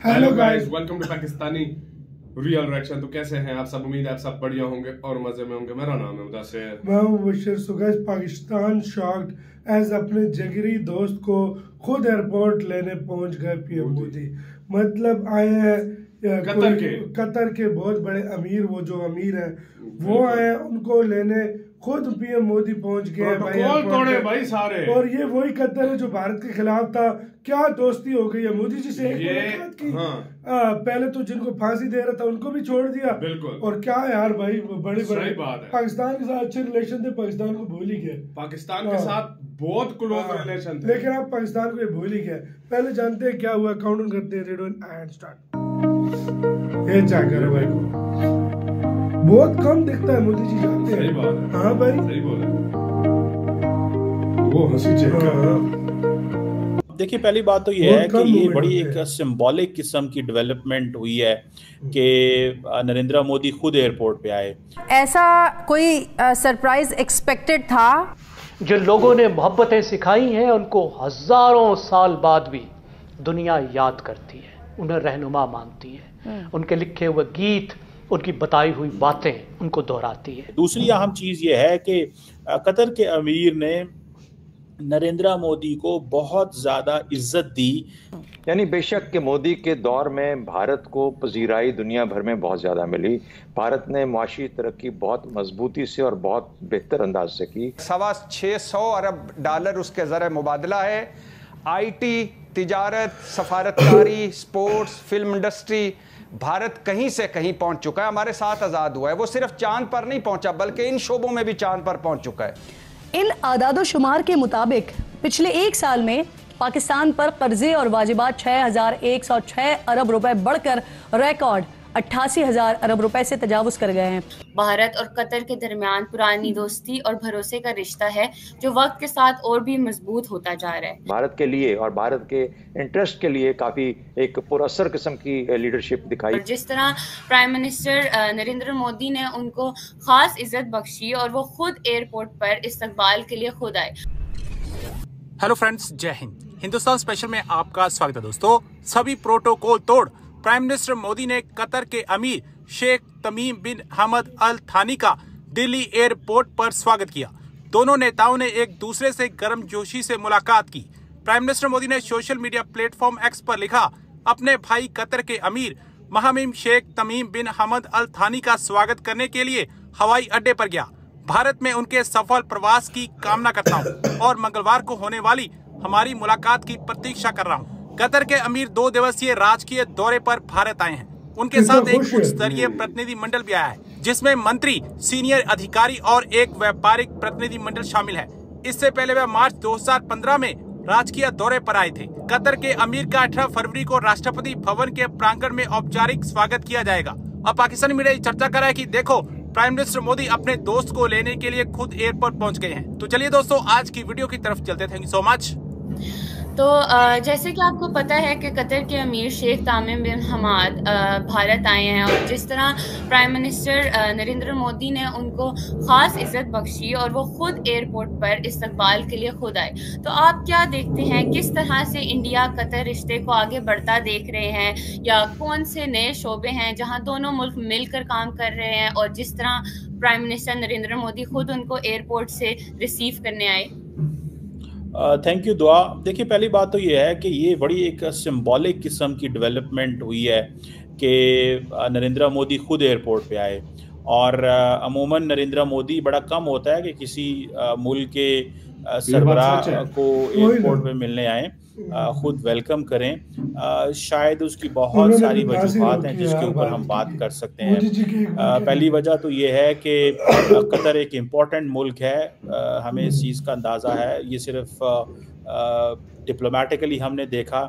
Hello guys, welcome to Pakistani real reaction. तो कैसे हैं आप सब? उम्मीद है आप सब बढ़िया होंगे और मजे में होंगे। मेरा नाम है मुदस्सिर, मैं हूं Bashir. So guys, Pakistan shocked as अपने जिगरी दोस्त को खुद एयरपोर्ट लेने पहुंच गए पीएम मोदी। मतलब आए हैं कतर के बहुत बड़े अमीर, वो जो अमीर है वो आए हैं उनको लेने। खुद पीएम मोदी पहुंच गए भाई सारे। और ये वही कतर है जो भारत के खिलाफ था। क्या दोस्ती हो गई है मोदी जी से, एक मुलाकात की। पहले तो जिनको फांसी दे रहा था उनको भी छोड़ दिया। बिल्कुल। और क्या यार भाई, बड़ी बात है। पाकिस्तान के साथ अच्छे रिलेशन थे, पाकिस्तान को भूल ही गए। पाकिस्तान के साथ बहुत क्लोज रिलेशन थे, लेकिन आप पाकिस्तान को भूल ही गए। पहले जानते हैं क्या हुआ, काउंटडाउन करते हैं, एंड स्टार्ट। ये क्या करे भाई को बहुत कम दिखता है मोदी जी, जानते हैं। सही बात है। हाँ भाई, सही बोला। वो हंसी चेक कर। देखिए, पहली बात तो ये है कि ये बड़ी एक सिंबॉलिक किस्म की डेवलपमेंट हुई है कि नरेंद्र मोदी खुद एयरपोर्ट पे आए। ऐसा कोई सरप्राइज एक्सपेक्टेड था? जो लोगों ने मोहब्बतें सिखाई हैं उनको हजारों साल बाद भी दुनिया याद करती है, उन्हें रहनुमा मानती है। उनके लिखे हुए गीत, उनकी बताई हुई बातें उनको दोहराती है। दूसरी अहम चीज ये है कि कतर के अमीर ने नरेंद्र मोदी को बहुत ज्यादा इज्जत दी। यानी बेशक के मोदी के दौर में भारत को पजीराई दुनिया भर में बहुत ज़्यादा मिली। भारत ने मुआशी तरक्की बहुत मजबूती से और बहुत बेहतर अंदाज से की। 625 अरब डॉलर उसके ज़र मुबादला है। आईटी, तिजारत, सफारतकारी, स्पोर्ट्स, फिल्म इंडस्ट्री, भारत कहीं से कहीं पहुंच चुका है। हमारे साथ आज़ाद हुआ है। वो सिर्फ चांद पर नहीं पहुंचा बल्कि इन शोबों में भी चांद पर पहुंच चुका है। इन आदादो शुमार के मुताबिक पिछले एक साल में पाकिस्तान पर कर्जे और वाजिबात 6,106 अरब रुपए बढ़कर रिकॉर्ड 88,000 अरब रुपए से तजावुज कर गए हैं। भारत और कतर के दरमियान पुरानी दोस्ती और भरोसे का रिश्ता है जो वक्त के साथ और भी मजबूत होता जा रहा है। भारत के लिए और भारत के इंटरेस्ट के लिए काफी एक पुरअसर किस्म की लीडरशिप दिखाई। जिस तरह प्राइम मिनिस्टर नरेंद्र मोदी ने उनको खास इज्जत बख्शी और वो खुद एयरपोर्ट पर इस्तकबाल के लिए खुद आए। हेलो फ्रेंड्स, जय हिंद। हिंदुस्तान स्पेशल में आपका स्वागत है दोस्तों। सभी प्रोटोकॉल तोड़ प्राइम मिनिस्टर मोदी ने कतर के अमीर शेख तमीम बिन हमद अल थानी का दिल्ली एयरपोर्ट पर स्वागत किया। दोनों नेताओं ने एक दूसरे से गर्मजोशी से मुलाकात की। प्राइम मिनिस्टर मोदी ने सोशल मीडिया प्लेटफॉर्म एक्स पर लिखा, अपने भाई कतर के अमीर महामिम शेख तमीम बिन हमद अल थानी का स्वागत करने के लिए हवाई अड्डे पर गया। भारत में उनके सफल प्रवास की कामना करता हूँ और मंगलवार को होने वाली हमारी मुलाकात की प्रतीक्षा कर रहा हूँ। कतर के अमीर 2 दिवसीय राजकीय दौरे पर भारत आए हैं। उनके साथ एक उच्च स्तरीय प्रतिनिधि मंडल भी आया है, जिसमें मंत्री, सीनियर अधिकारी और एक व्यापारिक प्रतिनिधि मंडल शामिल है। इससे पहले वे मार्च 2015 में राजकीय दौरे पर आए थे। कतर के अमीर का 18 फरवरी को राष्ट्रपति भवन के प्रांगण में औपचारिक स्वागत किया जाएगा। अब पाकिस्तानी मीडिया चर्चा कर रहा है कि देखो, प्राइम मिनिस्टर मोदी अपने दोस्त को लेने के लिए खुद एयरपोर्ट पहुंच गए हैं। तो चलिए दोस्तों, आज की वीडियो की तरफ चलते। Thank you so much. तो जैसे कि आपको पता है कि कतर के अमीर शेख तमीम बिन हमाद भारत आए हैं और जिस तरह प्राइम मिनिस्टर नरेंद्र मोदी ने उनको ख़ास इज़्ज़त बख्शी और वो ख़ुद एयरपोर्ट पर इस्तकबाल के लिए खुद आए। तो आप क्या देखते हैं, किस तरह से इंडिया कतर रिश्ते को आगे बढ़ता देख रहे हैं, या कौन से नए शोबे हैं जहां दोनों मुल्क मिलकर काम कर रहे हैं, और जिस तरह प्राइम मिनिस्टर नरेंद्र मोदी खुद उनको एयरपोर्ट से रिसीव करने आए? थैंक यू दुआ। देखिए, पहली बात तो ये है कि ये बड़ी एक सिंबॉलिक किस्म की डेवलपमेंट हुई है कि नरेंद्र मोदी खुद एयरपोर्ट पे आए। और अमूमन नरेंद्र मोदी बड़ा कम होता है कि किसी मुल्क के सरबराह को एयरपोर्ट पे मिलने आए, खुद वेलकम करें। शायद उसकी बहुत सारी वजूहात हैं जिसके ऊपर हम बात कर सकते हैं। पहली वजह तो ये है कि कतर एक इम्पॉर्टेंट मुल्क है। हमें इस चीज़ का अंदाज़ा है। ये सिर्फ डिप्लोमेटिकली हमने देखा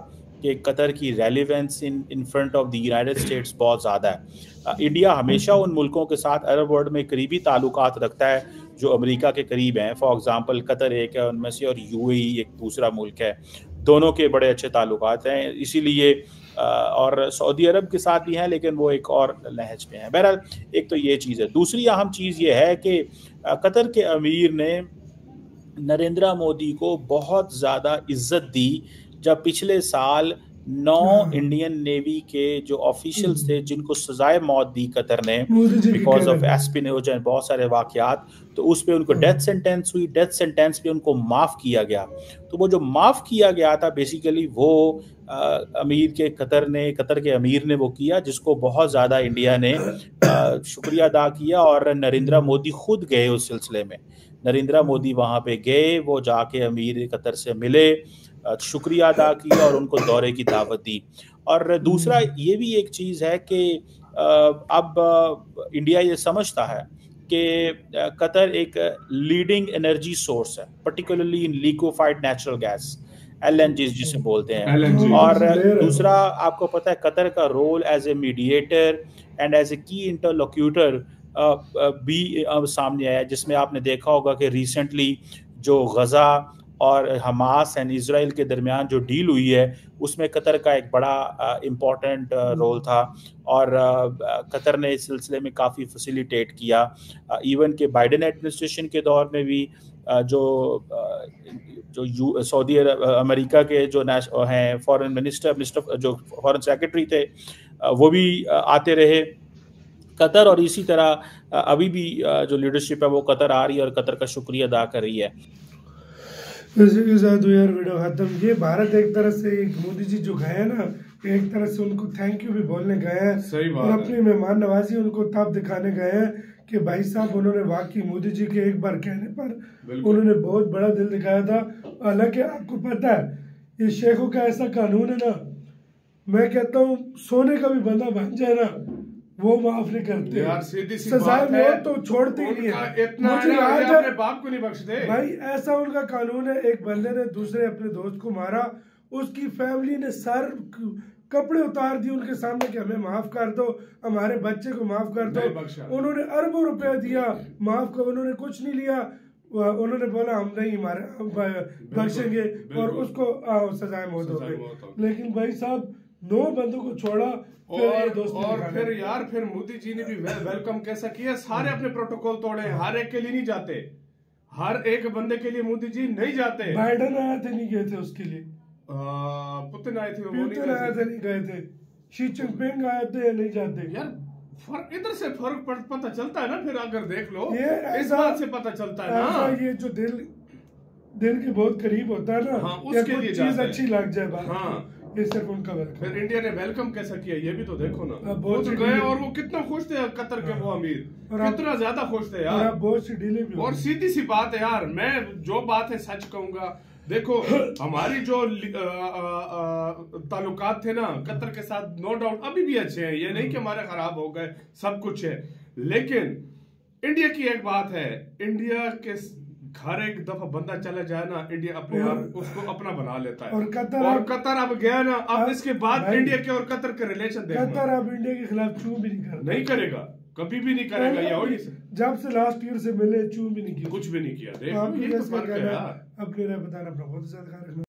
कि कतर की relevance in front of the United states बहुत ज़्यादा है। इंडिया हमेशा उन मुल्कों के साथ अरब वर्ल्ड में करीबी ताल्लुकात रखता है जो अमेरिका के करीब हैं। फॉर एग्जांपल कतर एक है उनमें से, और यूएई एक दूसरा मुल्क है। दोनों के बड़े अच्छे ताल्लुकात हैं, इसीलिए और सऊदी अरब के साथ भी हैं, लेकिन वो एक और लहज पे हैं। बहरहाल, एक तो ये चीज़ है। दूसरी अहम चीज़ ये है कि कतर के अमीर ने नरेंद्र मोदी को बहुत ज़्यादा इज्जत दी जब पिछले साल 9 इंडियन नेवी के जो ऑफिशियल्स थे जिनको सजाए मौत दी कतर ने बिकॉज ऑफ एस्पिनोज एंड बहुत सारे वाकयात, तो उस पे उनको डेथ सेंटेंस हुई। डेथ सेंटेंस पे उनको माफ किया गया। तो वो जो माफ किया गया था बेसिकली वो अमीर के कतर के अमीर ने वो किया, जिसको बहुत ज़्यादा इंडिया ने शुक्रिया अदा किया। और नरेंद्र मोदी खुद गए उस सिलसिले में, नरेंद्र मोदी वहाँ पे गए, वो जाके अमीर कतर से मिले, शुक्रिया अदा किया और उनको दौरे की दावत दी। और दूसरा ये भी एक चीज़ है कि अब इंडिया ये समझता है कि कतर एक लीडिंग एनर्जी सोर्स है, particularly in liquefied natural gas, LNG जिसे बोलते हैं। LNG। और दूसरा आपको पता है कतर का role as a mediator and as a key interlocutor भी सामने आया, जिसमें आपने देखा होगा कि रिसेंटली जो गजा और हमास एंड इजराइल के दरमियान जो डील हुई है उसमें कतर का एक बड़ा इम्पोर्टेंट रोल था। और कतर ने इस सिलसिले में काफ़ी फैसिलिटेट किया। इवन के बाइडेन एडमिनिस्ट्रेशन के दौर में भी जो सऊदी अमेरिका के जो हैं फॉरेन मिनिस्टर जो फॉरेन सेक्रेटरी थे वो भी आते रहे कतर। और इसी तरह अभी भी जो लीडरशिप है वो कतर आ रही है और कतर का शुक्रिया अदा कर रही है। इसी के साथ यार वीडियो खत्म। ये भारत एक तरह से मोदी जी जो गए ना, एक तरह से उनको थैंक यू भी बोलने गए हैं। सही बात और है। अपनी मेहमान नवाजी उनको तब दिखाने गए हैं कि भाई साहब उन्होंने वाकई मोदी जी के एक बार कहने पर उन्होंने बहुत बड़ा दिल दिखाया था। हालांकि आपको पता है ये शेखों का ऐसा कानून है ना, मैं कहता हूँ सोने का भी बंदा बन जाए ना वो माफ नहीं करते यार, सीधी सी सजाए बात है, मौत तो छोड़ते ही नहीं है। इतना मुझे है ना, याद ये है अपने बाप को नहीं बख्शते भाई, ऐसा उनका कानून है। एक बंदे ने दूसरे अपने दोस्त को मारा, उसकी फैमिली ने सर कपड़े उतार दिए उनके सामने कि हमें माफ कर दो, हमारे बच्चे को माफ कर दो। उन्होंने अरबों रुपया दिया, माफ कर, उन्होंने कुछ नहीं लिया। उन्होंने बोला हम नहीं बख्शेंगे और उसको सजाए मौत हो गई। लेकिन भाई साहब 9 बंदों को छोड़ा और फिर यार फिर मोदी जी ने भी वेलकम कैसा किया। सारे अपने प्रोटोकॉल तोड़े, हर एक के लिए नहीं जाते, हर एक बंदे के लिए मोदी जी नहीं जाते। बाइडेन आए थे नहीं गए थे उसके लिए, पुतिन आए थे पुतिन आए थे नहीं गए थे, शी जिनपिंग आए थे नहीं जाते। यार फर्क इधर से फर्क पता चलता है ना। फिर अगर देख लो ये इस बात से पता चलता है ना, ये जो दिल के बहुत करीब होता है ना, हाँ, उसके लिए चीज अच्छी लग जाए बात। हाँ, ये सिर्फ उनका वेलकम। फिर इंडिया ने वेलकम कैसा किया ये भी तो देखो ना। बहुत गए और वो कितना खुश थे कतर के वो अमीर, कितना ज्यादा खुश थे यार। बहुत सी डीले भी और सीधी सी बात है यार, मैं जो बात है सच कहूंगा। देखो हमारी जो ताल्लुकात थे ना कतर के साथ, नो डाउट अभी भी अच्छे हैं, ये नहीं कि हमारे खराब हो गए, सब कुछ है। लेकिन इंडिया की एक बात है, इंडिया के घर एक दफा बंदा चला जाए ना, इंडिया अपने आप उसको अपना बना लेता है। और कतर अब गया ना, अब इसके बाद इंडिया के और कतर के रिलेशन देखना। कतर अब इंडिया के खिलाफ चू भी नहीं करेगा, कभी भी नहीं करेगा। ये हो जब से लास्ट ईयर से मिले चू भी नहीं किया, कुछ भी नहीं किया। देखो ये तो फर्क है। अपने बताना अपना बहुत ज्यादा